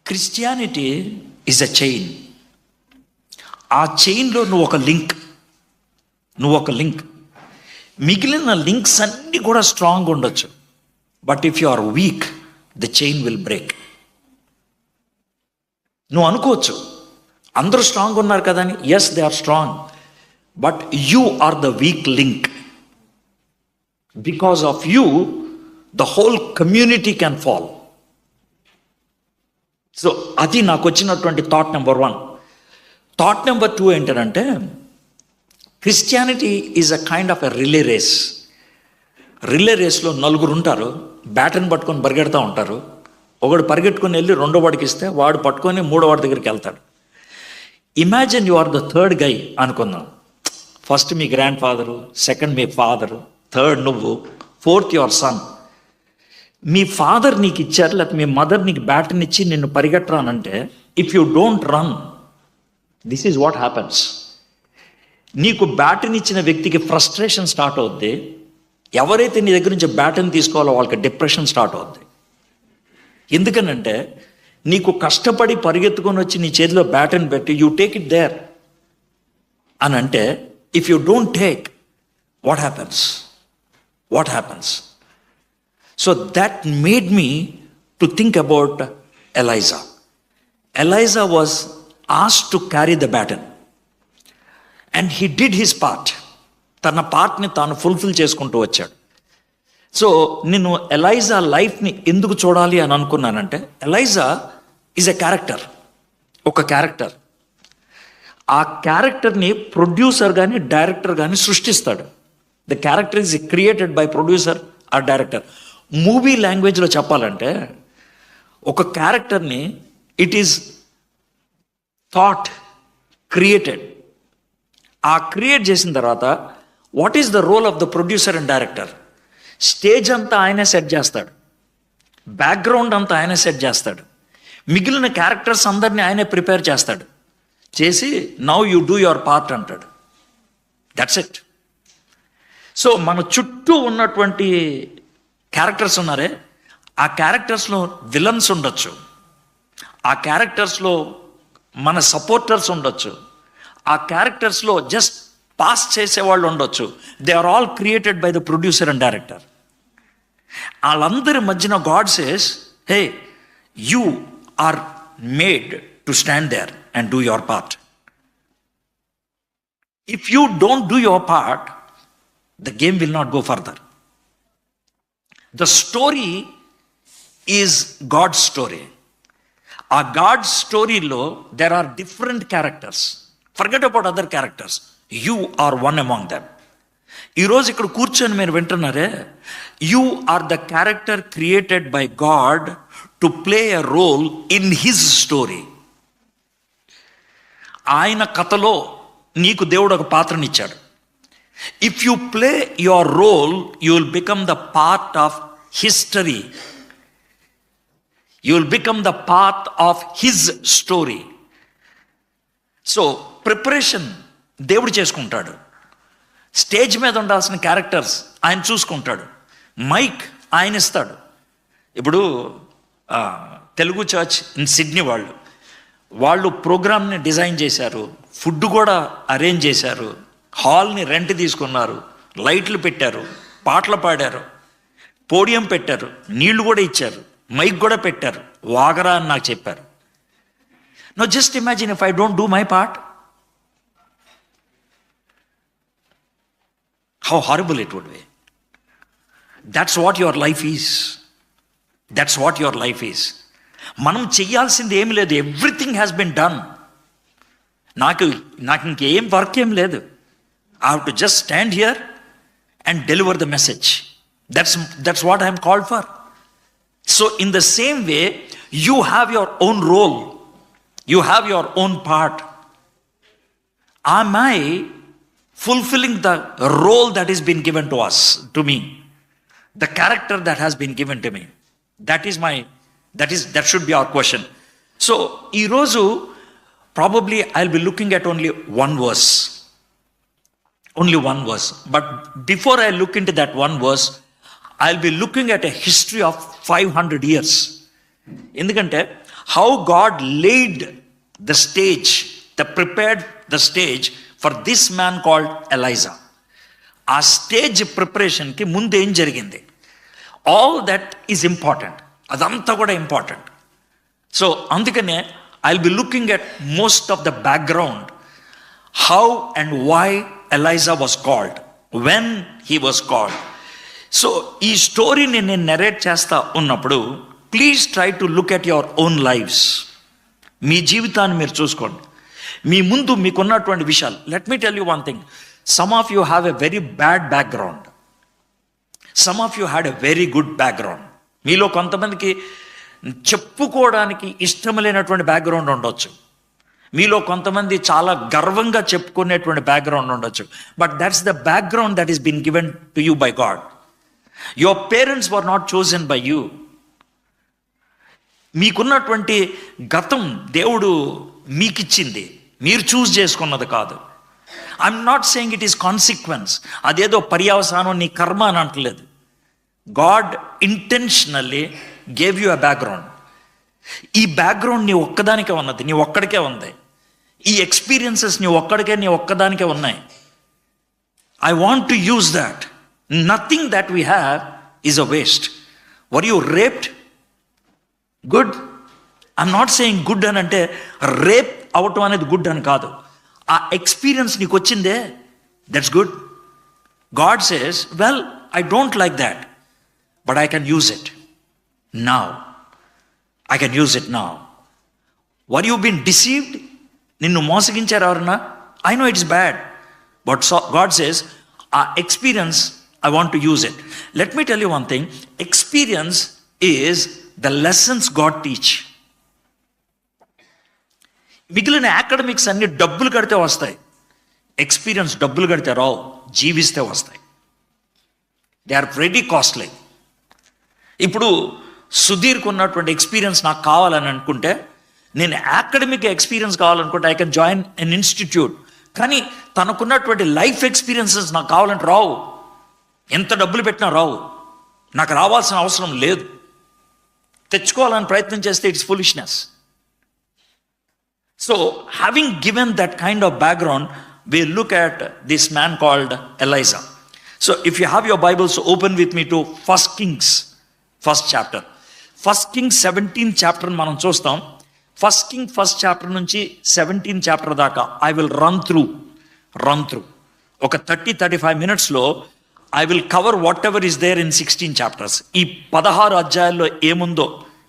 Christianity is a chain. ఆ చైన్లో నువ్వు ఒక లింక్. మిగిలిన లింక్స్ అన్నీ కూడా స్ట్రాంగ్ ఉండొచ్చు, but if you are weak the chain will break. నువ్వు అనుకోవచ్చు అందరూ స్ట్రాంగ్ ఉన్నారు కదా అని. Yes, they are strong, but you are the weak link. Because of you the whole community can fall. So అది నాకు వచ్చినటువంటి థాట్ నెంబర్ 1. థాట్ నెంబర్ 2 ఏంటంటే, Christianity is a kind of a relay race. Relay రేస్లో నలుగురు ఉంటారు, బ్యాటర్ని పట్టుకొని పరిగెడుతూ ఉంటారు. ఒకడు పరిగెట్టుకుని వెళ్ళి రెండో వాడికి ఇస్తే వాడు పట్టుకొని మూడో వాడి దగ్గరికి వెళ్తాడు. Imagine you are the third guy అనుకుందాం. ఫస్ట్ మీ గ్రాండ్ ఫాదరు, సెకండ్ మీ ఫాదరు, థర్డ్ నువ్వు, ఫోర్త్ యువర్ సన్. మీ ఫాదర్ నీకు ఇచ్చారు, లేకపోతే మీ మదర్ నీకు బ్యాటర్ని ఇచ్చి నిన్ను పరిగెట్టరానంటే, if you don't run, this is what happens. నీకు బ్యాటర్ని ఇచ్చిన వ్యక్తికి ఫ్రస్ట్రేషన్ స్టార్ట్ అవుద్ది. ఎవరైతే నీ దగ్గర నుంచి బ్యాటర్ని తీసుకోవాలో వాళ్ళకి డిప్రెషన్ స్టార్ట్ అవుద్ది. ఎందుకనంటే నీకు కష్టపడి పరిగెత్తుకొని వచ్చి నీ చేతిలో బ్యాటర్ని పెట్టి యూ టేక్ ఇట్ దేర్ అని అంటే, if you don't take, what happens? So that made me to think about Elijah. Elijah was asked to carry the baton and he did his part. తన పార్ట్ని తాను ఫుల్ఫిల్ చేసుకుంటూ వచ్చాడు. So నేను Elijah లైఫ్ని ఎందుకు చూడాలి అని అనుకున్నానంటే, ఎలైజా ఈజ్ ఎ క్యారెక్టర్, ఒక క్యారెక్టర్. ఆ క్యారెక్టర్ని ప్రొడ్యూసర్ కానీ డైరెక్టర్ కానీ సృష్టిస్తాడు. The character is created by producer or director. Movie లాంగ్వేజ్లో చెప్పాలంటే, ఒక క్యారెక్టర్ని ఇట్ ఈజ్ థాట్ క్రియేటెడ్. ఆ క్రియేట్ చేసిన తర్వాత what is the role of the producer and director? Stage అంతా ఆయనే సెట్ చేస్తాడు, బ్యాక్గ్రౌండ్ అంతా ఆయనే సెట్ చేస్తాడు, మిగిలిన క్యారెక్టర్స్ అందరినీ ఆయనే ప్రిపేర్ చేస్తాడు. చేసి now you do your part అంటాడు. That's it. సో మన చుట్టూ ఉన్నటువంటి క్యారెక్టర్స్ ఉన్నారే, ఆ క్యారెక్టర్స్లో విలన్స్ ఉండొచ్చు, ఆ క్యారెక్టర్స్లో మన సపోర్టర్స్ ఉండొచ్చు, ఆ క్యారెక్టర్స్లో జస్ట్ పాస్ చేసేవాళ్ళు ఉండొచ్చు. They are all created by the producer and director. వాళ్ళందరి మధ్యన God says, hey, you are made to stand there and do your part. If you don't do your part, the game will not go further. The story is God's story. A God's story lo there are different characters. Forget about other characters. You are one among them. ఈ రోజు ఇక్కడ కూర్చొని మీరు వింటున్నారే, you are the character created by God to play a role in his story. ఆయన కథలో నీకు దేవుడు ఒక పాత్రనిచ్చాడు. If you play your role, you will become the part of history. You will become the part of his story. So, preparation దేవుడు చేసుకుంటాడు. Stage మీద ఉండాల్సిన characters ఆయన చూసుకుంటాడు. మైక్ ఆయన ఇస్తాడు. ఇప్పుడు తెలుగు చర్చ్ ఇన్ సిడ్నీ వాళ్ళు ప్రోగ్రామ్ని డిజైన్ చేశారు, ఫుడ్ కూడా అరేంజ్ చేశారు, హాల్ని రెంట్ తీసుకున్నారు, లైట్లు పెట్టారు, పాటలు పాడారు, పోడియం పెట్టారు, నీళ్లు కూడా ఇచ్చారు, మైక్ కూడా పెట్టారు, వాగరా అని నాకు చెప్పారు. No just imagine if I don't do my part, how horrible it would be. That's what your life is. మనం చెయ్యాల్సింది ఏమి లేదు. Everything has been done. నాకు ఇంకేం వర్క్ ఏం లేదు. I have to just stand here and deliver the message. That's what I am called for. So in the same way, you have your own role. You have your own part. Am I fulfilling the role that has been given to me? The character that has been given to me. That should be our question. So, ee roju probably I'll be looking at only one verse. But before I look into that one verse, I'll be looking at a history of 500 years. ఎందుకంటే how God laid the stage, prepared the stage for this man called Elijah. ఆ stage ప్రిపరేషన్కి ముందు ఏం జరిగింది, all that is important. అదంతా కూడా important. So అందుకనే I will be looking at most of the background, how and why Elijah was called, when he was called. So ఈ స్టోరీని నేను నెరేట్ చేస్తా ఉన్నప్పుడు please try to look at your own lifes. మీ జీవితాన్ని మీరు చూసుకోండి. మీ ముందు మీకున్నటువంటి విషయాలు. Let me tell you one thing, some of you have a very bad background, some of you had a very good background. మీలో కొంతమందికి చెప్పుకోవడానికి ఇష్టం లేనటువంటి బ్యాక్గ్రౌండ్ ఉండొచ్చు. మీలో కొంతమంది చాలా గర్వంగా చెప్పుకునేటువంటి బ్యాక్గ్రౌండ్ ఉండొచ్చు. But that's the background that is been given to you by God. Your parents were not chosen by you. మీకున్నటువంటి గతం దేవుడు మీకిచ్చింది, మీరు చూస్ చేసుకున్నది కాదు. I'm not saying it is consequence, అదేదో పర్యవసానం నీ కర్మ అని అంటలేదు. God intentionally gave you a background. ఈ బ్యాక్గ్రౌండ్ నీ ఒక్కదానికే ఉన్నది, నీ ఒక్కడికే ఉంది. ఈ ఎక్స్పీరియన్సెస్ నీ ఒక్కదానికే ఉన్నాయి. I want to use that. Nothing that we have is a waste. Were you raped? Good. I'm not saying good అని అంటే రేప్ అవటం అనేది గుడ్ అని కాదు. ఆ ఎక్స్పీరియన్స్ నీకు వచ్చిందే, that's good. God says, well I don't like that, but I can use it now. I can use it now. Were you been deceived? నిన్ను మోసగించారు ఎవరన్నా? I know it's bad, but God says ఆ experience I want to use it. Let me tell you one thing, experience is the lessons God teach. మిగిలిన academics అన్ని డబ్బులు కడితే వస్తాయి, experience డబ్బులు కడితే రావు, జీవిస్తే వస్తాయి. They are very costly. ఇప్పుడు సుధీర్కు ఉన్నటువంటి ఎక్స్పీరియన్స్ నాకు కావాలని అనుకుంటే, నేను అకాడమిక్ ఎక్స్పీరియన్స్ కావాలనుకుంటే I can join an institute. కానీ తనకున్నటువంటి లైఫ్ ఎక్స్పీరియన్సెస్ నాకు కావాలంటే రావు, ఎంత డబ్బులు పెట్టినా రావు. నాకు రావాల్సిన అవసరం లేదు. తెచ్చుకోవాలని ప్రయత్నం చేస్తే it's foolishness. So having given that kind of background, we look at this man called Elijah. So if you have your Bibles, open with me to 1 Kings, first chapter. 1 Kings 17th chapter మనం చూస్తాం. 1 Kings first chapter నుంచి 17th chapter దాకా I will run through. ఒక 30-35 minutesలో I will cover whatever is there in 16 chapters. ఈ 16 అధ్యాయాల్లో ఏముందో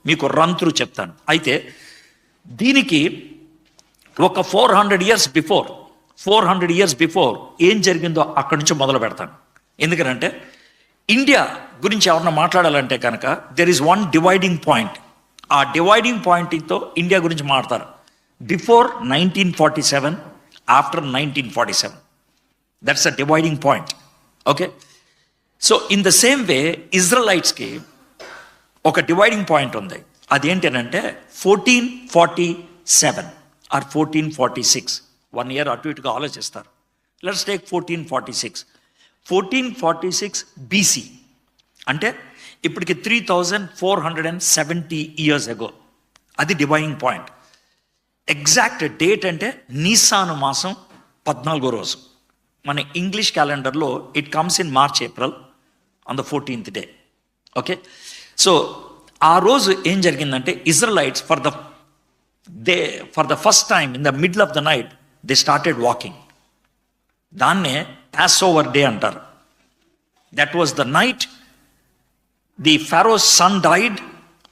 మీకు run through చెప్తాను. అయితే దీనికి ఒక 400 years బిఫోర్ ఏం జరిగిందో అక్కడి నుంచి మొదలు పెడతాను. ఎందుకంటే ఇండియా గురించి ఎవరన్నా మాట్లాడాలంటే కనుక there is one dividing point. ఆ డివైడింగ్ పాయింట్తో ఇండియా గురించి మాట్లాడతారు. Before 1947, after 1947, that's a dividing point. Okay, so in the same way ఇజ్రాయలైట్స్కి ఒక డివైడింగ్ పాయింట్ ఉంది. అదేంటంటే 1447 ఆర్ 1446, 1 year అటు ఇటుగా ఆలోచిస్తారు. లెట్స్ టేక్ 1446 BC, అంటే ఇప్పటికి 3470 years ago. అది డివైడింగ్ పాయింట్. ఎగ్జాక్ట్ డేట్ అంటే నీసాను మాసం 14వ రోజు. మన ఇంగ్లీష్ క్యాలెండర్లో it comes in March April on the 14th day. Okay, so ఆ రోజు ఏం జరిగిందంటే Israelites for the first time in the middle of the night they started walking. దాన్నే పాస్ ఓవర్ డే అంటారు. That was the night the Pharaoh's son died.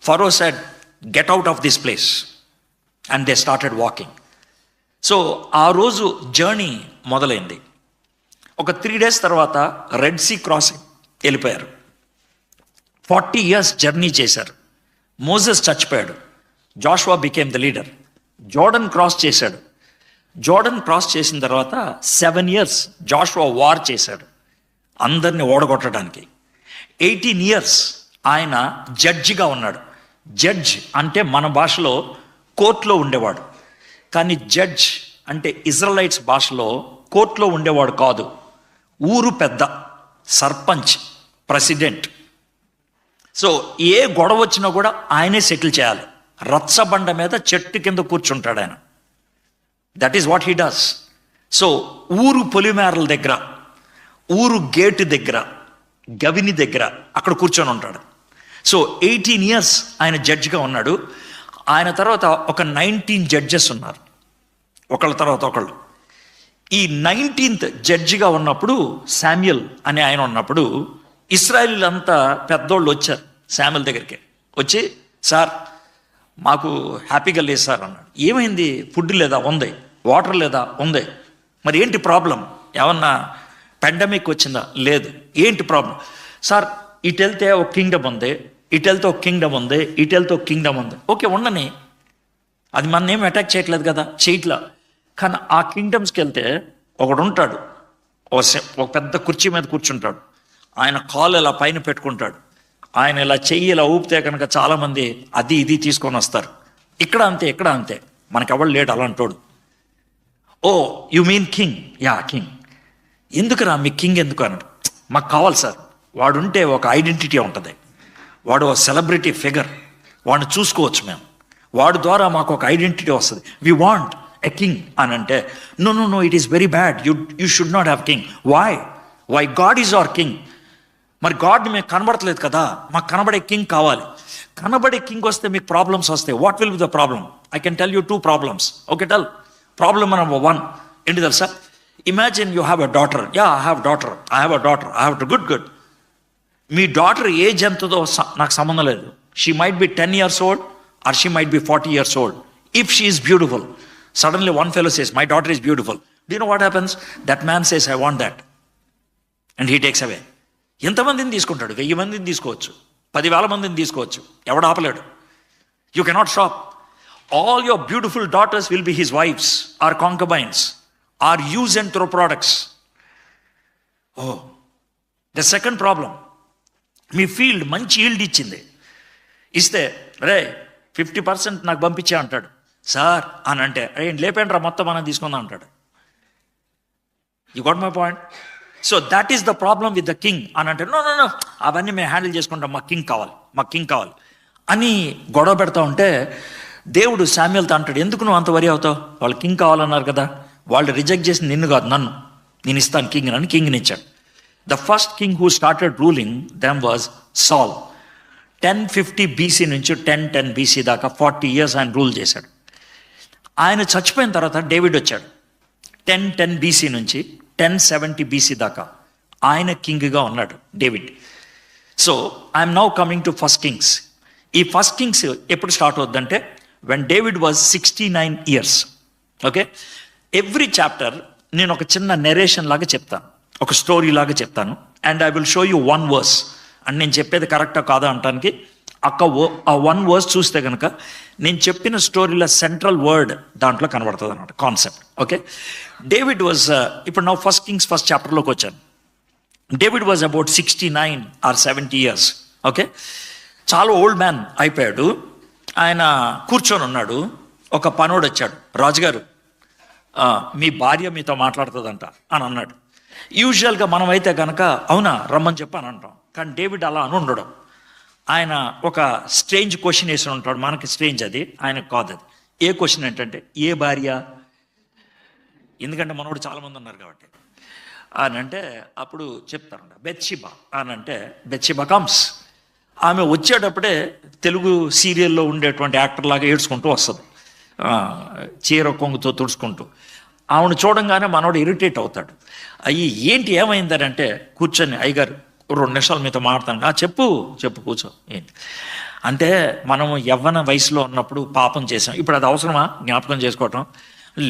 Pharaoh said, get out of this place, and they started walking. So ఆ రోజు journey మొదలైంది. ఒక 3 days తర్వాత red see crossing వెళ్ళిపోయారు. 40 years journey చేశారు. Moses చచ్చిపోయాడు. Joshua became the leader. Jordan cross చేశాడు. Jordan cross చేసిన తర్వాత 7 years జాషువా వార్ చేశాడు అందరిని ఓడగొట్టడానికి. 18 years ఆయన జడ్జిగా ఉన్నాడు. జడ్జ్ అంటే మన భాషలో కోర్టులో ఉండేవాడు, కానీ జడ్జ్ అంటే ఇజ్రాయలైట్స్ భాషలో కోర్టులో ఉండేవాడు కాదు, ఊరు పెద్ద, సర్పంచ్, ప్రెసిడెంట్. సో ఏ గొడవ వచ్చినా కూడా ఆయనే సెటిల్ చేయాలి. రచ్చబండ మీద చెట్టు కింద కూర్చుంటాడు ఆయన. That is what he does. So ఊరు పొలిమేరల దగ్గర, ఊరు గేటు దగ్గర, గవిని దగ్గర అక్కడ కూర్చొని ఉంటాడు. సో 18 years ఆయన జడ్జిగా ఉన్నాడు. ఆయన తర్వాత ఒక 19 జడ్జెస్ ఉన్నారు, ఒకళ్ళ తర్వాత ఒకళ్ళు. ఈ 19th జడ్జిగా ఉన్నప్పుడు శామ్యుయల్ అనే ఆయన ఉన్నప్పుడు ఇశ్రాయేలీలంతా పెద్దోళ్ళు వచ్చారు శామ్యుయల్ దగ్గరికి. వచ్చి, సార్ మాకు హ్యాపీగా లేదు సార్ అన్నాడు. ఏమైంది? ఫుడ్ లేదా? ఉంది. వాటర్ లేదా? ఉంది. మరి ఏంటి ప్రాబ్లం? ఏమన్నా పాండమిక్ వచ్చిందా? లేదు. ఏంటి ప్రాబ్లం? సార్ ఇటు వెళ్తే ఒక కింగ్డమ్ ఉంది, ఇటు వెళ్తే ఒక కింగ్డమ్ ఉంది, ఇటు వెళ్తే ఒక కింగ్డమ్ ఉంది. ఓకే, ఉండని, అది మన ఏం అటాక్ చేయట్లేదు కదా, చేయట్లా. కానీ ఆ కింగ్డమ్స్కి వెళ్తే ఒకడు ఉంటాడు, ఒక పెద్ద కుర్చీ మీద కూర్చుంటాడు. ఆయన కాలు ఇలా పైన పెట్టుకుంటాడు. ఆయన ఇలా చెయ్యి ఇలా ఊపితే కనుక చాలామంది అది ఇది తీసుకొని వస్తారు. ఇక్కడ అంతే, ఇక్కడ అంతే. మనకి ఎవడు లేడు అలాంటోడు. Oh you mean king? Yeah king. ఎందుకురా మీ కింగ్ ఎందుకు అన్నాడు. మాకు కావాలి సార్, వాడుంటే ఒక ఐడెంటిటీ ఉంటుంది, వాడు ఒక సెలబ్రిటీ ఫిగర్, వాడిని చూసుకోవచ్చు మేము, వాడి ద్వారా మాకు ఒక ఐడెంటిటీ వస్తుంది, వి వాంట్ ఎ కింగ్ అని అంటే, no no no, it is very bad, you should not have king. Why God is our king. మరి గాడ్ని మీకు కనబడట్లేదు కదా, మాకు కనబడే కింగ్ కావాలి. కనబడే కింగ్ వస్తే మీకు ప్రాబ్లమ్స్ వస్తాయి. What will be the problem? I can tell you 2 problems. Okay, tell. Problem number 1 ఏంటి తెలుసా? Imagine you have a daughter. Yeah, I have daughter, I have a daughter, I have to good. మీ daughter age ఎంతదో నాకు సంబంధం లేదు. She might be 10 years old or she might be 40 years old. If she is beautiful, suddenly one fellow says, my daughter is beautiful. Do you know what happens? That man says, I want that. And he takes away. ఎంతమందిని తీసుకుంటాడు? 1000 మందిని తీసుకోవచ్చు, 10,000 మందిని తీసుకోవచ్చు, ఎవడు ఆపలేడు. You cannot stop. All your beautiful daughters will be his wives or concubines or use and throw products. Oh, the second problem. Me field మంచి yield ఇచ్చింది, ఇస్తే రే 50% నాకు పంపించే అంటాడు. సార్ అని అంటే, లేపేంట్రా మొత్తం మనం తీసుకుందాం అంటాడు. You got my point? So that is the problem with the king అని అంటే, నో నో నో, అవన్నీ మేము హ్యాండిల్ చేసుకుంటాం, మాకు కింగ్ కావాలి, మాకు కింగ్ కావాలి అని గొడవ పెడతా ఉంటే దేవుడు శామ్యుయల్తో అంటాడు, ఎందుకు నువ్వు అంత వరి అవుతావు? వాళ్ళు కింగ్ కావాలన్నారు కదా, వాళ్ళు రిజెక్ట్ చేసి నిన్ను కాదు నన్ను, నేను ఇస్తాను కింగ్ అని కింగ్ని ఇచ్చాడు. The first king who started ruling them was Saul. 1050 BC నుంచి 1010 BC దాకా 40 years ఆయన రూల్ చేశాడు. ఆయన చచ్చిపోయిన తర్వాత డేవిడ్ వచ్చాడు. 1010 BC నుంచి 1070 BC దాకా ఆయన కింగ్గా ఉన్నాడు David. So I'm now coming to first kings. ఈ ఫస్ట్ కింగ్స్ ఎప్పుడు స్టార్ట్ అవుద్దంటే when David was 69 years. Okay, every chapter నేను ఒక చిన్న నెరేషన్ లాగా చెప్తాను, ఒక స్టోరీ లాగా చెప్తాను. And I will show you 1 verse. And నేను చెప్పేది కరెక్టా కాదా అంటానికి ఆ 1 verse చూస్తే కనుక నేను చెప్పిన స్టోరీలో సెంట్రల్ వర్డ్ దాంట్లో కనబడుతుంది అన్నమాట, కాన్సెప్ట్. ఓకే, డేవిడ్ వాజ్, ఇప్పుడు నా ఫస్ట్ కింగ్స్ ఫస్ట్ చాప్టర్లోకి వచ్చాను. David was about 69 or 70 years. Okay, చాలా ఓల్డ్ మ్యాన్ అయిపోయాడు. ఆయన కూర్చొని ఉన్నాడు. ఒక పనోడు వచ్చాడు, రాజుగారు మీ భార్య మీతో మాట్లాడుతుందంట అని అన్నాడు. యూజువల్గా మనం అయితే కనుక అవునా రమ్మని చెప్పని అంటాం, కానీ డేవిడ్ అలా అని ఉండడం. ఆయన ఒక స్ట్రేంజ్ క్వశ్చన్ వేసి ఉంటాడు, మనకి స్ట్రేంజ్ అది, ఆయనకు కాదు అది. ఏ క్వశ్చన్ ఏంటంటే, ఏ భార్య? ఎందుకంటే మనోడు చాలామంది ఉన్నారు కాబట్టి. అని అంటే అప్పుడు చెప్తారంట బెత్షెబా అని అంటే, బెత్షెబా కమ్స్. ఆమె వచ్చేటప్పుడే తెలుగు సీరియల్లో ఉండేటువంటి యాక్టర్ లాగా ఏడ్చుకుంటూ వస్తుంది, చీర కొంగుతో తుడుచుకుంటూ. ఆవిడ చూడంగానే మనోడు ఇరిటేట్ అవుతాడు. అయ్యి ఏంటి ఏమైందని అంటే, కూర్చొని అయ్యగారు 2 నిమిషాలు మీతో మాట్లాడతాను. చెప్పు చెప్పు కూర్చో. ఏంటి అంటే, మనం యవ్వన వయసులో ఉన్నప్పుడు పాపం చేసాం, ఇప్పుడు అది అవసరమా జ్ఞాపకం చేసుకోవటం?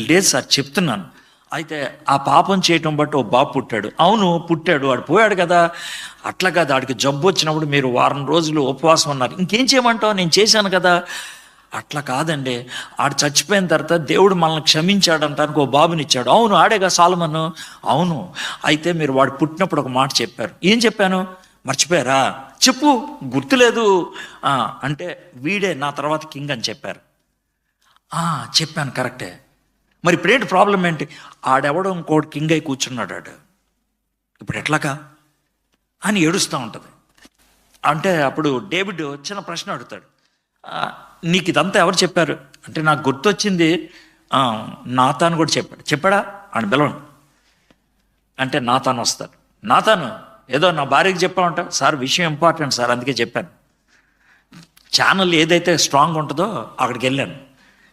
లేదు సార్ చెప్తున్నాను. అయితే ఆ పాపం చేయటం బట్టి ఓ బాబు పుట్టాడు. అవును పుట్టాడు, వాడు పోయాడు కదా. అట్లా కదా, వాడికి జబ్బు వచ్చినప్పుడు మీరు 1 వారం రోజులు ఉపవాసం ఉన్నారు, ఇంకేం చేయమంటావు, నేను చేశాను కదా. అట్లా కాదండి, ఆడు చచ్చిపోయిన తర్వాత దేవుడు మనల్ని క్షమించాడంటానికి ఓ బాబునిచ్చాడు. అవును ఆడేగా సాలమను. అవును, అయితే మీరు వాడు పుట్టినప్పుడు ఒక మాట చెప్పారు. ఏం చెప్పాను మర్చిపోయారా? చెప్పు, గుర్తులేదు అంటే, వీడే నా తర్వాత కింగ్ అని చెప్పారు. చెప్పాను కరెక్టే, మరి ఇప్పుడేంటి ప్రాబ్లం ఏంటి? ఆడెవడో ఇంకోటి కింగ్ అయి కూర్చున్నాడు, ఆడు ఇప్పుడు ఎట్లాగా అని ఏడుస్తూ ఉంటుంది. అంటే అప్పుడు డేవిడ్ చిన్న ప్రశ్న అడుగుతాడు, నీకు ఇదంతా ఎవరు చెప్పారు అంటే, నాకు గుర్తొచ్చింది నాతాను కూడా చెప్పాడా అని పిలవండి అంటే నాతాను వస్తాడు. నాతాను ఏదో నా భార్యకి చెప్పామంట, సార్ విషయం ఇంపార్టెంట్ సార్ అందుకే చెప్పాను. ఛానల్ ఏదైతే స్ట్రాంగ్ ఉంటుందో అక్కడికి వెళ్ళాను.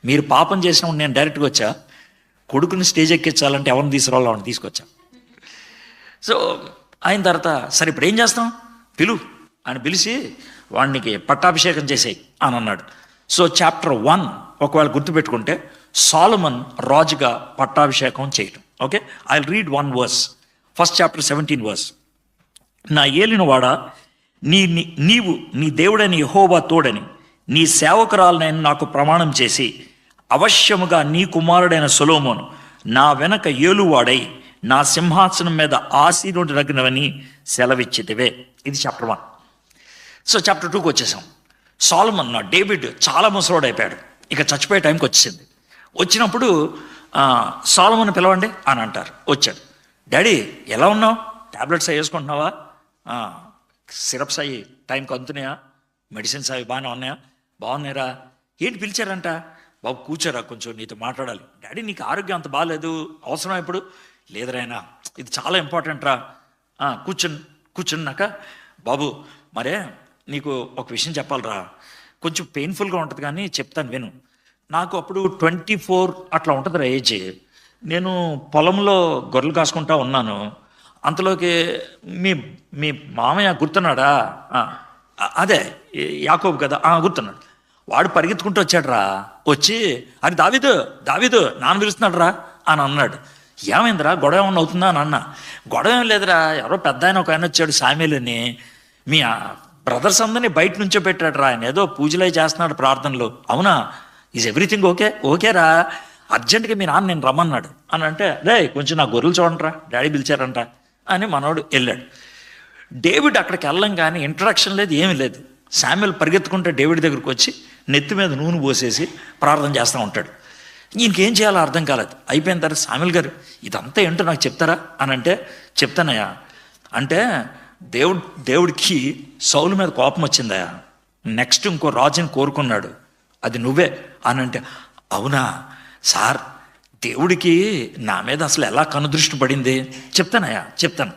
మీరు పాపం చేసినప్పుడు నేను డైరెక్ట్గా వచ్చా, కొడుకుని స్టేజ్ ఎక్కించాలంటే ఎవరిని తీసుకురావాలో వాడిని తీసుకొచ్చా. సో అయిన తర్వాత సరే ఇప్పుడు ఏం చేస్తాం, పిలు అని పిలిచి వాడికి పట్టాభిషేకం చేసేయి అని అన్నాడు. సో చాప్టర్ 1 ఒకవేళ గుర్తుపెట్టుకుంటే సొలొమన్ రాజుగా పట్టాభిషేకం చేయటం. Okay, I will read 1 verse, first chapter 17 verse. నా ఏలినవాడా, నీవు నీ దేవుడని యెహోవా తోడని నీ సేవకురాలనైన నాకు ప్రమాణం చేసి, అవశ్యముగా నీ కుమారుడైన సొలొమోను నా వెనక ఏలువాడై నా సింహాసనం మీద ఆసీనుడనని సెలవిచ్చితివే. ఇది చాప్టర్ 1. సో చాప్టర్ 2కి వచ్చేసాం. సొలొమన్ డేవిడ్ చాలా ముసలోడు అయిపోయాడు, ఇక చచ్చిపోయే టైంకి వచ్చేసింది. వచ్చినప్పుడు సొలొమన్ పిలవండి అని అంటారు. వచ్చాడు. డాడీ ఎలా ఉన్నావు, ట్యాబ్లెట్స్ అవి వేసుకుంటున్నావా, సిరప్స్ అవి టైంకి అందుతున్నాయా, మెడిసిన్స్ అవి బాగానే ఉన్నాయా, బాగున్నాయిరా, ఏంటి పిలిచారంట, బాబు కూర్చోరా కొంచెం నీతో మాట్లాడాలి. డాడీ నీకు ఆరోగ్యం అంత బాగాలేదు, అవసరం ఇప్పుడు లేదురాయనా, ఇది చాలా ఇంపార్టెంట్ రా, కూర్చున్నాక బాబు మరే నీకు ఒక విషయం చెప్పాలరా, కొంచెం పెయిన్ఫుల్గా ఉంటుంది కానీ చెప్తాను విను. నాకు అప్పుడు 24 అట్లా ఉంటుందిరా ఏజ్. నేను పొలంలో గొర్రెలు కాసుకుంటా ఉన్నాను. అంతలోకి మీ మామయ్య గుర్తున్నాడా, అదే యాకోబు కదా, గుర్తున్నాడు. వాడు పరిగెత్తుకుంటూ వచ్చాడు రా, వచ్చి అది దావీదు నాన్న పిలుస్తున్నాడు రా అని అన్నాడు. ఏమైందిరా, గొడవ ఏమన్నా అవుతుందా అని అన్నా. గొడవ ఏం లేదురా, ఎవరో పెద్ద ఆయన ఒక ఆయన వచ్చాడు సామేలుని, మీ బ్రదర్స్ అందరినీ బయట నుంచో పెట్టాడు రా, ఆయన ఏదో పూజలు చేస్తున్నాడు ప్రార్థనలు. అవునా, ఈజ్ ఎవ్రీథింగ్ ఓకేరా, అర్జెంటుగా మీ నాన్న నేను రమ్మన్నాడు అని అంటే, రే కొంచెం నా గొర్రెలు చూడండిరా, డాడీ పిలిచారంట అని మనోడు వెళ్ళాడు. డేవిడ్ అక్కడికి వెళ్ళం కానీ ఇంట్రడక్షన్ లేదు, ఏమీ లేదు. శామ్యూల్ పరిగెత్తుకుంటే డేవిడ్ దగ్గరికి వచ్చి నెత్తి మీద నూనె పోసేసి ప్రార్థన చేస్తూ ఉంటాడు. ఈయనకేం చేయాలో అర్థం కాలేదు. అయిపోయిన తర్వాత శామ్యూల్ గారు ఇదంతా ఏంటో నాకు చెప్తారా అని అంటే, చెప్తానయ్యా అంటే, దేవుడికి సౌలు మీద కోపం వచ్చిందయ్యా, నెక్స్ట్ ఇంకో రాజుని కోరుకున్నాడు, అది నువ్వే అని అంటే, అవునా సార్, దేవుడికి నా మీద అసలు ఎలా కనుదృష్టి పడింది, చెప్తాను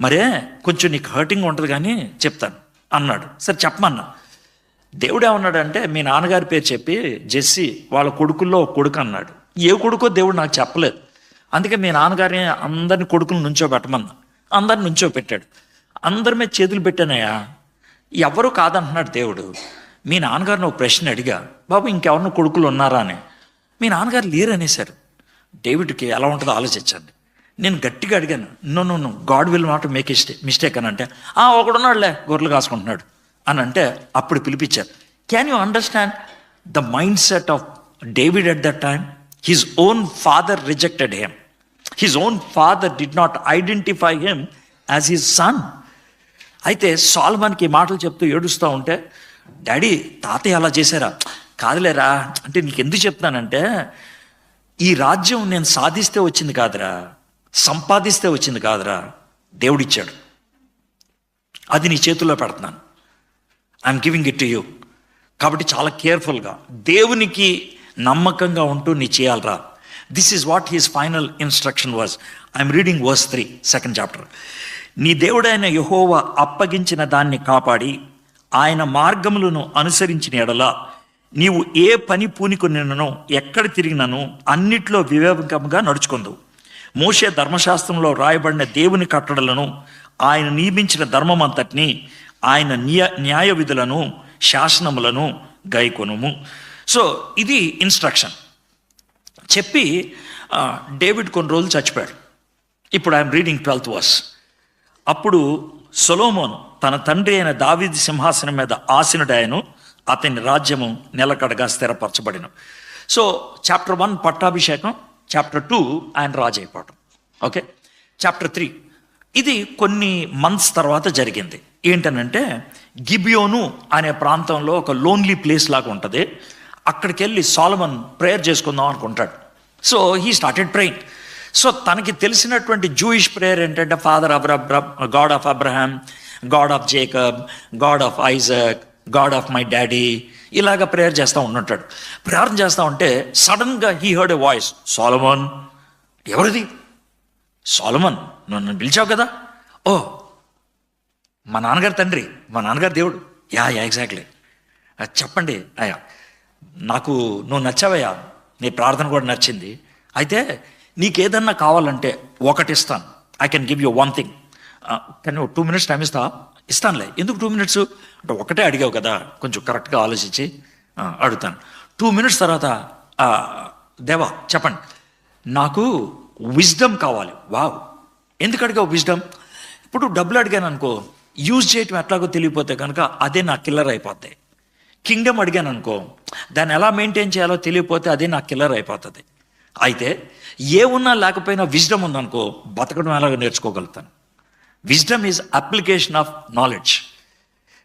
మరే కొంచెం నీకు హర్టింగ్ ఉంటుంది కానీ చెప్తాను అన్నాడు. సరే చెప్పమన్నా. దేవుడు ఏమన్నాడంటే, మీ నాన్నగారి పేరు చెప్పి జెస్సీ వాళ్ళ కొడుకుల్లో ఒక కొడుకు అన్నాడు. ఏ కొడుకో దేవుడు నాకు చెప్పలేదు, అందుకే మీ నాన్నగారిని అందరిని కొడుకులు నుంచోబెట్టమన్నా. అందరిని నుంచోబెట్టాడు. అందరి మీద చేతులు పెట్టానయ్యా, ఎవరు కాదంటున్నాడు దేవుడు. మీ నాన్నగారిని ఒక ప్రశ్న అడిగా, బాబు ఇంకెవరిని కొడుకులు ఉన్నారా అని. మీ నాన్నగారు లేరు అనేశారు. డేవిడ్కి ఎలా ఉంటుందో ఆలోచించండి. నేను గట్టిగా అడిగాను, no God will not make mistake అని అంటే, ఒకడున్నాడులే గొర్రెలు కాసుకుంటున్నాడు అని అంటే, అప్పుడు పిలిపించారు. Can you understand the mindset of David at that time? His own father rejected him. His own father did not identify him as his son. అయితే సొలొమన్కి ఈ మాటలు చెప్తూ ఏడుస్తూ ఉంటే, డాడీ తాతయ్య అలా చేశారా, కాదులేరా అంటే, నీకు ఎందుకు చెప్తానంటే, ఈ రాజ్యం నేను సాధిస్తే వచ్చింది కాదురా, సంపాదిస్తే వచ్చింది కాదురా, దేవుడిచ్చాడు. అది నీ చేతుల్లో పెడుతున్నాను, I'm giving it to you. కాబట్టి చాలా కేర్ఫుల్గా దేవునికి నమ్మకంగా ఉంటూ నీ చేయాలరా. This is what his final instruction was. I'm reading verse 3, 2nd chapter. నీ దేవుడైన యెహోవా అప్పగించిన దాన్ని కాపాడి ఆయన మార్గములను అనుసరించిన ఎడల నీవు ఏ పని పూనికొనినను ఎక్కడ తిరిగినను అన్నిట్లో వివేకంగా నడుచుకుందు. మోషే ధర్మశాస్త్రంలో రాయబడిన దేవుని కట్టడలను, ఆయన నియమించిన ధర్మమంతటిని, ఆయన న్యాయ విధులను, శాసనములను గైకొనుము. సో ఇది ఇన్స్ట్రక్షన్ చెప్పి డేవిడ్ కొన్ని రోజులు చచ్చిపోయాడు. ఇప్పుడు ఐఎమ్ రీడింగ్ 12th verse. అప్పుడు సొలొమోను తన తండ్రి అయిన దావీదు సింహాసనం మీద ఆసీనుడాయను, అతని రాజ్యము నిలకడగా స్థిరపరచబడిన. సో చాప్టర్ 1 పట్టాభిషేకం, చాప్టర్ 2 ఆయన రాజు అయిపోవటం. ఓకే, చాప్టర్ 3 ఇది కొన్ని మంత్స్ తర్వాత జరిగింది. ఏంటనంటే, గిబియోను అనే ప్రాంతంలో ఒక లోన్లీ ప్లేస్ లాగా ఉంటుంది. అక్కడికి వెళ్ళి సొలొమన్ ప్రేయర్ చేసుకుందాం అనుకుంటాడు. So he started praying. So తనకి తెలిసినటువంటి జూయిష్ ప్రేయర్ ఏంటంటే, father God of Abraham, God of Jacob, God of Isaac, God of my daddy, ఇలాగ ప్రేయర్ చేస్తూ ఉంటుంటాడు. ప్రార్థన చేస్తూ ఉంటే సడన్గా he heard a voice, Solomon. ఎవరిది? సోలమన్, నన్ను పిలిచావు కదా. ఓ, మా నాన్నగారు తండ్రి, మా నాన్నగారు దేవుడు. Yeah exactly. చెప్పండి అయ్యా, నాకు నువ్వు నచ్చావయ్యా, నీ ప్రార్థన కూడా నచ్చింది. అయితే నీకేదన్నా కావాలంటే ఒకటి ఇస్తాను. I can give you one thing. కానీ 2 minutes టైం ఇస్తానులే. ఎందుకు 2 minutes అంటే ఒకటే అడిగావు కదా, కొంచెం కరెక్ట్గా ఆలోచించి అడుగుతాను. 2 minutes తర్వాత దేవా చెప్పండి, నాకు విజ్డమ్ కావాలి. వావ్, ఎందుకు అడిగావు విజ్డమ్? ఇప్పుడు డబ్బులు అడిగాను అనుకో, యూజ్ చేయటం ఎట్లాగో తెలియపోతే కనుక అదే నా కిల్లర్ అయిపోతాయి. కింగ్డమ్ అడిగాను అనుకో, దాన్ని ఎలా మెయింటైన్ చేయాలో తెలియపోతే అదే నా కిల్లర్ అయిపోతుంది. అయితే ఏ ఉన్నా లేకపోయినా విజ్డమ్ ఉందనుకో, బతకడం ఎలాగో నేర్చుకోగలుగుతాను. Wisdom is application of knowledge.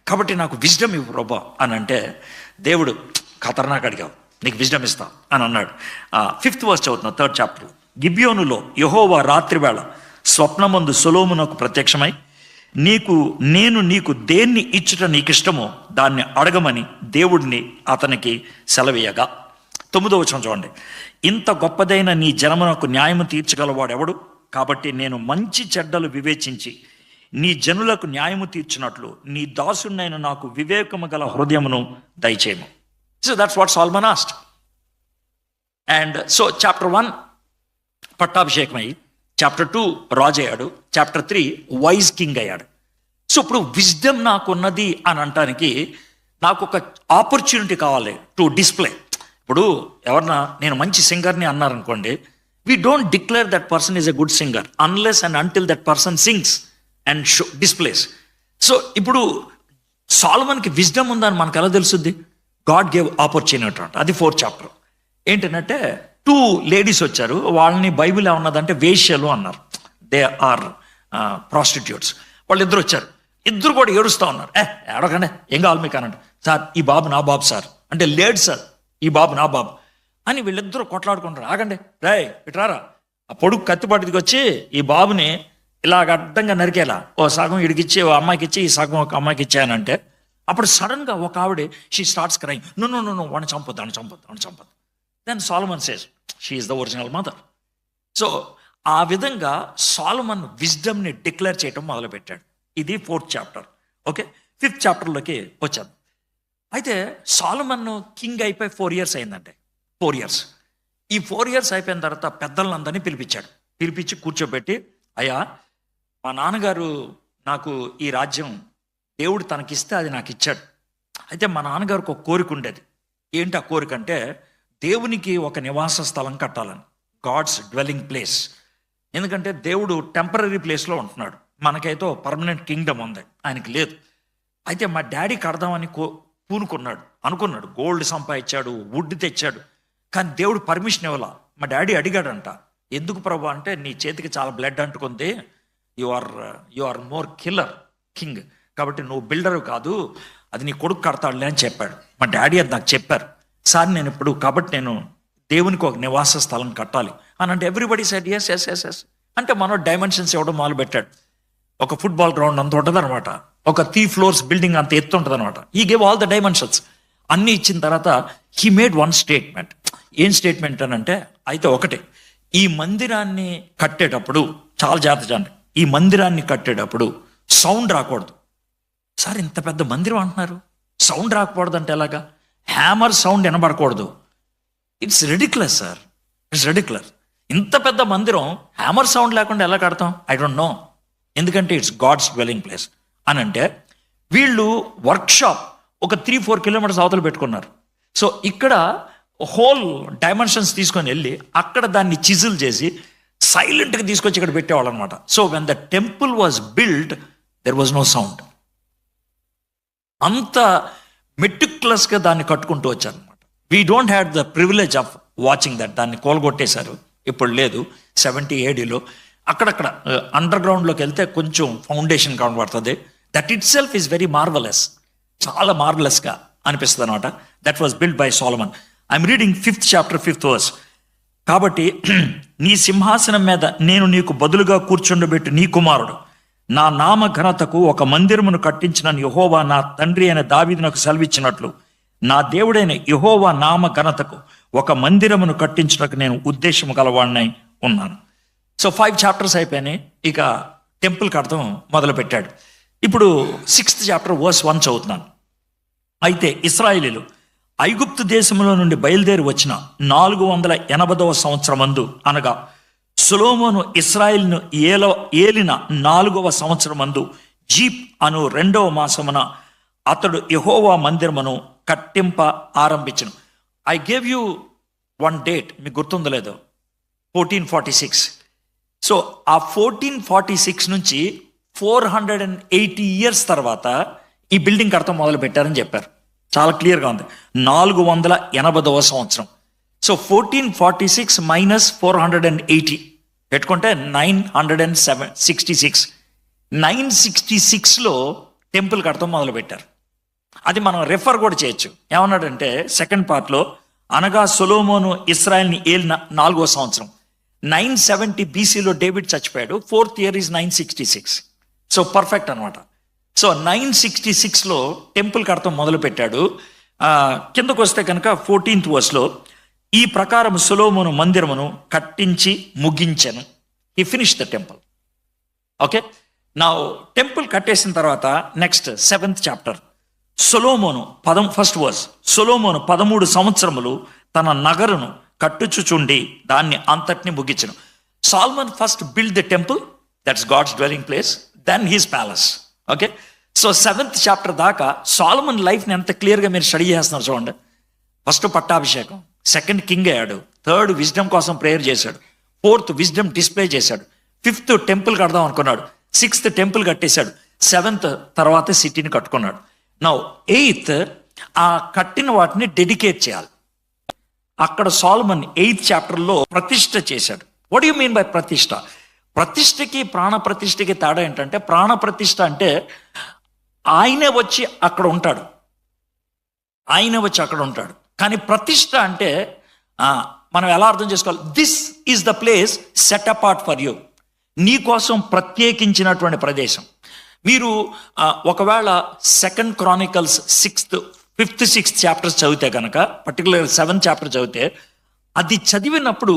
కాబట్టి నాకు విజ్డమ్ ఇవ్వు ప్రభా అని అంటే, దేవుడు ఖతర్నాక్ అడిగావు, నీకు విజ్డమ్ ఇస్తా అని అన్నాడు. 5th verse చదువుతున్నావు, 3rd chapter. గిబియోనులో యెహోవా రాత్రివేళ స్వప్నమందు సొలొమోనుకు ప్రత్యక్షమై, నేను నీకు దేన్ని ఇచ్చుట నీకిష్టమో దాన్ని అడగమని దేవుడిని అతనికి సెలవీయగా. 9వ వచనం చూడండి. ఇంత గొప్పదైన నీ జనమునకు న్యాయము తీర్చగలవాడెవడు? కాబట్టి నేను మంచి చెడ్డలు వివేచించి నీ జనులకు న్యాయము తీర్చినట్లు నీ దాసునైన నాకు వివేకము గల హృదయమును దయచేయము. So that's what Solomon asked. And so chapter 1 పట్టాభిషేకమై, chapter 2 రాజు అయ్యాడు, chapter 3 వైజ్ కింగ్ అయ్యాడు. సో ఇప్పుడు విజ్డమ్ నాకున్నది అని అనటానికి నాకు ఒక ఆపర్చునిటీ కావాలి టు డిస్ప్లే. ఇప్పుడు ఎవరన్నా నేను మంచి సింగర్ని అన్నారనుకోండి, we don't declare that person is a good singer unless and until that person sings and displays. So ఇప్పుడు సాల్మన్కి విజ్డమ్ ఉందని మనకు ఎలా తెలుస్తుంది? గాడ్ గేవ్ ఆపర్చునిటీ అంట. అది 4th chapter. ఏంటంటే 2 ladies వచ్చారు, వాళ్ళని బైబిల్ ఏమన్నదంటే వేశ్యలు అన్నారు. They are prostitutes. వాళ్ళిద్దరు వచ్చారు, ఇద్దరు కూడా ఏడుస్తూ ఉన్నారు. ఏడకండి, ఏం కావాలి మీకు అనండి. సార్ ఈ బాబు నా బాబు సార్ అంటే, లేడు సార్ ఈ బాబు నా బాబు అని వీళ్ళిద్దరూ కొట్లాడుకుంటారు. ఆగండి రే ఇట్రారా, ఆ పొడుగు కత్తిపాటికి వచ్చి ఈ బాబుని ఇలాగ అడ్డంగా నరికేలా, ఓ సగం ఇడికిచ్చి ఓ అమ్మాయికి ఇచ్చి ఈ సగం ఒక అమ్మాయికి ఇచ్చాయనంటే, అప్పుడు సడన్గా ఒక ఆవిడ షీ స్టార్ట్స్ క్రైంగ్, నో వాడిని చంపొద్దు. Then Solomon says she is the original mother. So ఆ విధంగా సాలమన్ విజ్డమ్ని డిక్లేర్ చేయటం మొదలుపెట్టాడు. ఇది 4th chapter. ఓకే, 5th chapterలోకి వచ్చాను. అయితే సాలమన్ కింగ్ అయిపోయి 4 years అయిందంటే, 4 years. ఈ 4 years అయిపోయిన తర్వాత పెద్దలందరినీ పిలిపించి కూర్చోబెట్టి, అయ్యా మా నాన్నగారు నాకు ఈ రాజ్యం దేవుడు తనకిస్తే అది నాకు ఇచ్చాడు. అయితే మా నాన్నగారికి ఒక కోరిక ఉండేది. ఏంటి ఆ కోరిక అంటే, దేవునికి ఒక నివాస స్థలం కట్టాలని, గాడ్స్ డ్వెల్లింగ్ ప్లేస్. ఎందుకంటే దేవుడు టెంపరీ ప్లేస్లో ఉంటున్నాడు, మనకైతే పర్మనెంట్ కింగ్డమ్ ఉంది, ఆయనకి లేదు. అయితే మా డాడీ కడదామని అనుకున్నాడు. గోల్డ్ సంపాదించాడు, వుడ్ తెచ్చాడు, కానీ దేవుడు పర్మిషన్ ఇవ్వాల. మా డాడీ అడిగాడంట, ఎందుకు ప్రభు అంటే, నీ చేతికి చాలా బ్లడ్ అంటుకుంది, you are more killer king, కాబట్టి నువ్వు బిల్డర్ కాదు, అది నీ కొడుకు కడతాడులే అని చెప్పాడు. మా డాడీ అది నాకు చెప్పారు. సార్ కాబట్టి నేను దేవునికి ఒక నివాస స్థలం కట్టాలి అని అంటే, ఎవ్రీబడి సెడ్ ఎస్. అంటే మనం డైమెన్షన్స్ ఇవ్వడం మొదలు పెట్టాడు. ఒక ఫుట్బాల్ గ్రౌండ్ అంత ఉంటుంది అనమాట, ఒక 3 floors బిల్డింగ్ అంత ఎత్తు ఉంటుంది అనమాట. ఈ గేవ్ ఆల్ ద డైమెన్షన్స్ అన్నీ ఇచ్చిన తర్వాత హీ మేడ్ 1 statement. ఏం స్టేట్మెంట్ అని అంటే, అయితే ఒకటే, ఈ మందిరాన్ని కట్టేటప్పుడు చాలా జాగ్రత్త చేయండి, ఈ మందిరాన్ని కట్టేటప్పుడు సౌండ్ రాకూడదు. సార్ ఇంత పెద్ద మందిరం అంటున్నారు, సౌండ్ రాకూడదు అంటే ఎలాగా? హ్యామర్ సౌండ్ వినబడకూడదు. It's ridiculous sir, it's ridiculous. ఇంత పెద్ద మందిరం హ్యామర్ సౌండ్ లేకుండా ఎలా కడతాం? I don't know. ఎందుకంటే ఇట్స్ గాడ్స్ డ్వెల్లింగ్ ప్లేస్ అని అంటే, వీళ్ళు వర్క్షాప్ ఒక 3-4 kilometers అవతల పెట్టుకున్నారు. సో ఇక్కడ హోల్ డైమెన్షన్స్ తీసుకొని వెళ్ళి అక్కడ దాన్ని చిజిల్ చేసి సైలెంట్గా తీసుకొచ్చి ఇక్కడ పెట్టేవాళ్ళు అనమాట. So when the temple was build there was no sound. అంత మెటిక్యులస్గా దాన్ని కట్టుకుంటూ వచ్చారు అనమాట. We don't had the privilege of watching that. దాన్ని కోల్గొట్టేశారు, ఇప్పుడు లేదు. 70 ADలో అక్కడక్కడ అండర్ గ్రౌండ్లోకి వెళ్తే కొంచెం ఫౌండేషన్ కనబడుతుంది. That it self is very marvellous, చాలా మార్వలస్గా అనిపిస్తుంది అనమాట. That was build by Solomon. I'm reading 5th chapter 5th verse. కాబట్టి నీ సింహాసనం మీద నేను నీకు బదులుగా కూర్చుండబెట్టి నీ కుమారుడు నా నామ ఘనతకు ఒక మందిరమును కట్టించిన యెహోవా నా తండ్రి అయిన దావీదునకు సెలవిచ్చినట్లు నా దేవుడైన యెహోవా నామ ఘనతకు ఒక మందిరమును కట్టించుటకు నేను ఉద్దేశం గలవాడినై ఉన్నాను. సో 5 చాప్టర్స్ అయిపోయినాయి. ఇక టెంపుల్ కడతాం మొదలు పెట్టాడు. ఇప్పుడు 6th చాప్టర్ verse 1 చదువుతున్నాను. అయితే ఇశ్రాయేలీయులు ఐగుప్తు దేశంలో నుండి బయలుదేరి వచ్చిన 480వ సంవత్సరమందు, అనగా సొలొమోను ఇశ్రాయేలును ఏలిన 4వ సంవత్సరమందు జీప్ అను 2వ మాసమున అతడు యెహోవా మందిరమును కట్టింప ఆరంభించను. I gave you one date, మీకు గుర్తుందో లేదో, 1446. సో ఆ 1446 నుంచి 480 years తర్వాత ఈ బిల్డింగ్ కడతాం మొదలు పెట్టారని చెప్పారు. చాలా క్లియర్గా ఉంది. 480వ సంవత్సరం. సో 1446 మైనస్ 480 పెట్టుకుంటే 966. 966లో టెంపుల్ కడతాం మొదలు పెట్టారు. అది మనం రెఫర్ కూడా చేయొచ్చు. ఏమన్నాడంటే సెకండ్ పార్ట్లో, అనగా సొలొమోను ఇశ్రాయేల్ని ఏలిన 4వ సంవత్సరం. 970 BCలో డేవిడ్ చచ్చిపోయాడు. 4th year is 966. So perfect అనమాట. సో 966లో టెంపుల్ కడతాం మొదలు పెట్టాడు. కిందకు వస్తే కనుక 14th verseలో, ఈ ప్రకారం సొలొమోను మందిరమును కట్టించి ముగించెను. He finish the temple. Okay, నా టెంపుల్ కట్టేసిన తర్వాత నెక్స్ట్ 7th చాప్టర్. సొలొమోను ఫస్ట్ వర్స్, సొలొమోను 13 సంవత్సరములు తన నగరును కట్టుచుచుండి దాన్ని అంతటిని ముగించెను. Solomon first build the temple, that's God's dwelling place, then his palace. Okay, so 7th chapter దాకా సాల్మన్ లైఫ్ని ఎంత క్లియర్గా మీరు స్టడీ చేస్తున్నారు చూడండి. ఫస్ట్ పట్టాభిషేకం, 2nd కింగ్ అయ్యాడు, 3rd విజ్డమ్ కోసం ప్రేయర్ చేశాడు, 4th విజ్డమ్ డిస్ప్లే చేశాడు, 5th టెంపుల్ కడదాం అనుకున్నాడు, 6th టెంపుల్ కట్టేశాడు, 7th తర్వాత సిటీని కట్టుకున్నాడు. నౌ 8th ఆ కట్టిన వాటిని డెడికేట్ చేయాలి. అక్కడ సాల్మన్ 8th చాప్టర్లో ప్రతిష్ఠ చేశాడు. వాట్ యు మీన్ బై ప్రతిష్ఠ? ప్రతిష్ఠకి ప్రాణ ప్రతిష్ఠకి తేడా ఏంటంటే, ప్రాణ ప్రతిష్ఠ అంటే ఆయనే వచ్చి అక్కడ ఉంటాడు, కానీ ప్రతిష్ఠ అంటే మనం ఎలా అర్థం చేసుకోవాలి? This is the place set apart for you, నీ కోసం ప్రత్యేకించినటువంటి ప్రదేశం. మీరు ఒకవేళ 2nd Chronicles 5th 6th chapters చదివితే కనుక, పర్టికులర్ 7th చాప్టర్ చదివితే, అది చదివినప్పుడు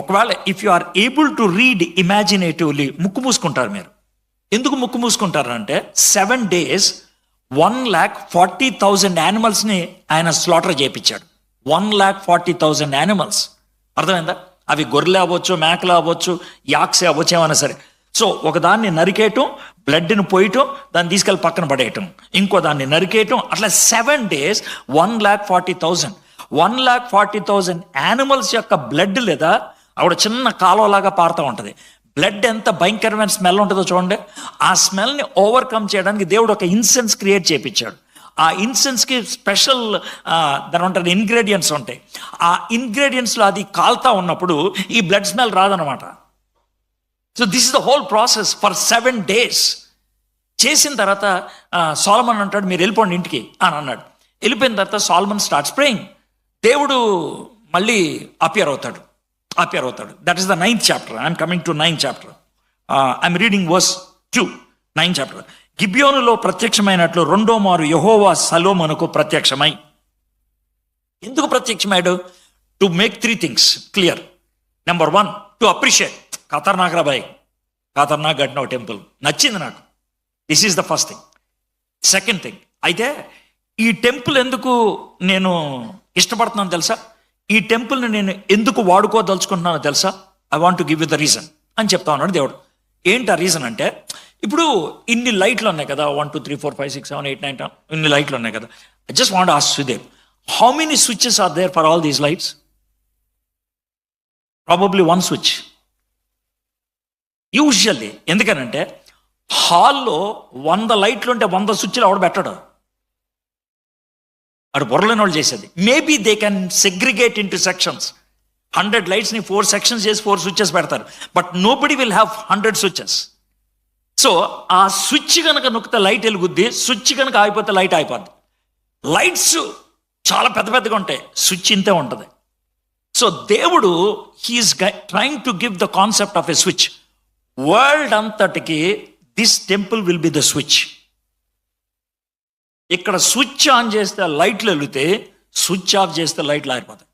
ఒకవేళ if you are able to read imaginatively ముక్కు మూసుకుంటారు మీరు. ఎందుకు ముక్కు మూసుకుంటారు అంటే 7 days 140,000 యానిమల్స్ని ఆయన స్లాటర్ చేయించాడు. 140,000 యానిమల్స్. అర్థమైందా? అవి గొర్రెలు అవ్వచ్చు, మేకలు అవ్వచ్చు, యాక్స్ అవ్వచ్చు, ఏమైనా సరే. సో ఒకదాన్ని నరికేయటం, బ్లడ్ని పోయటం, దాన్ని తీసుకెళ్ళి పక్కన పడేయటం, ఇంకో దాన్ని నరికేయటం, అట్లా 7 days 140,000. 140,000 యానిమల్స్ యొక్క బ్లడ్ లేదా ఆవిడ చిన్న కాలువలాగా పారుతూ ఉంటుంది. బ్లడ్ ఎంత భయంకరమైన స్మెల్ ఉంటుందో చూడండి. ఆ స్మెల్ని ఓవర్కమ్ చేయడానికి దేవుడు ఒక ఇన్సెన్స్ క్రియేట్ చేయించాడు. ఆ ఇన్సెన్స్కి స్పెషల్ దాని ఉంటుంది ఇంగ్రీడియంట్స్ ఉంటాయి. ఆ ఇంగ్రీడియంట్స్లో అది కాలుతా ఉన్నప్పుడు ఈ బ్లడ్ స్మెల్ రాదనమాట. So this is the whole process for 7 days. చేసిన తర్వాత సాల్మన్ అంటాడు, మీరు వెళ్ళిపోండి ఇంటికి అని అన్నాడు. వెళ్ళిపోయిన తర్వాత సాల్మన్ స్టార్ట్స్ ప్రేయింగ్. దేవుడు మళ్ళీ అపియర్ అవుతాడు. That is the 9th chapter. I'm coming to 9th chapter. I'm reading verse 2. 9th chapter. గిబియోనులో ప్రత్యక్షమైనట్లు 2వ మారు యెహోవా సొలొమోనుకు ప్రత్యక్షమై. ఎందుకు ప్రత్యక్షమాడు? To make 3 things clear. Number 1, to appreciate. ఖతర్నాక్ రా బాయ్, ఖతర్నాక్ కట్టిన టెంపుల్, నచ్చింది నాకు. This is the first thing. Second thing, అయితే ఈ టెంపుల్ ఎందుకు నేను ఇష్టపడుతున్నాను తెలుసా? ఈ టెంపుల్ని నేను ఎందుకు వాడుకోదలుచుకుంటున్నానో తెలుసా? I want to give you the reason అని చెప్తా ఉన్నాడు దేవుడు. ఏంటి ఆ రీజన్ అంటే, ఇప్పుడు ఇన్ని లైట్లు ఉన్నాయి కదా, 1 2 3 4 5 6 7 8 9 10 ఇన్ని లైట్లు ఉన్నాయి కదా. I just want ask Sudev, how many switches are there for all these lights? Probably 1 switch usually. ఎందుకనంటే హాల్లో 100 లైట్లు ఉంటే 100 స్విచ్లు ఆవిడ పెట్టడు. అటు బుర్రలేని వాళ్ళు చేసేది. Maybe they can segregate into sections. 100 లైట్స్ని 4 సెక్షన్స్ చేసి 4 స్విచెస్ పెడతారు. But nobody will have 100 switches. So ఆ స్విచ్ కనుక నొక్కితే లైట్ వెలుగుద్ది, స్విచ్ కనుక ఆగిపోతే లైట్ అయిపోద్ది. లైట్స్ చాలా పెద్ద పెద్దగా ఉంటాయి, స్విచ్ ఇంతే ఉంటుంది. సో దేవుడు he is trying to give the concept of a switch. World అంతటికి this temple will be the switch. ఇక్కడ స్విచ్ ఆన్ చేస్తే లైట్లు వెలిగితే, స్విచ్ ఆఫ్ చేస్తే లైట్లు ఆరిపోతాయి.